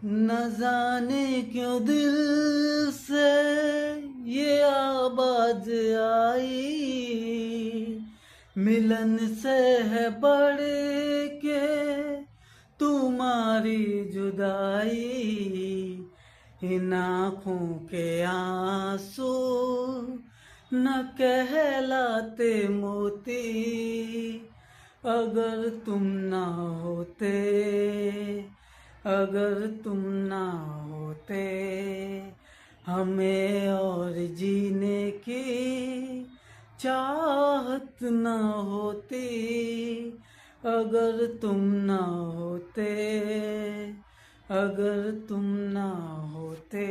न जाने क्यों दिल से ये आवाज आई, मिलन से है बढ़ के तुम्हारी जुदाई। इन आँखों के आंसू न कहलाते मोती, अगर तुम ना होते, अगर तुम ना होते, हमें और जीने की चाहत न होती। अगर तुम ना होते, अगर तुम ना होते।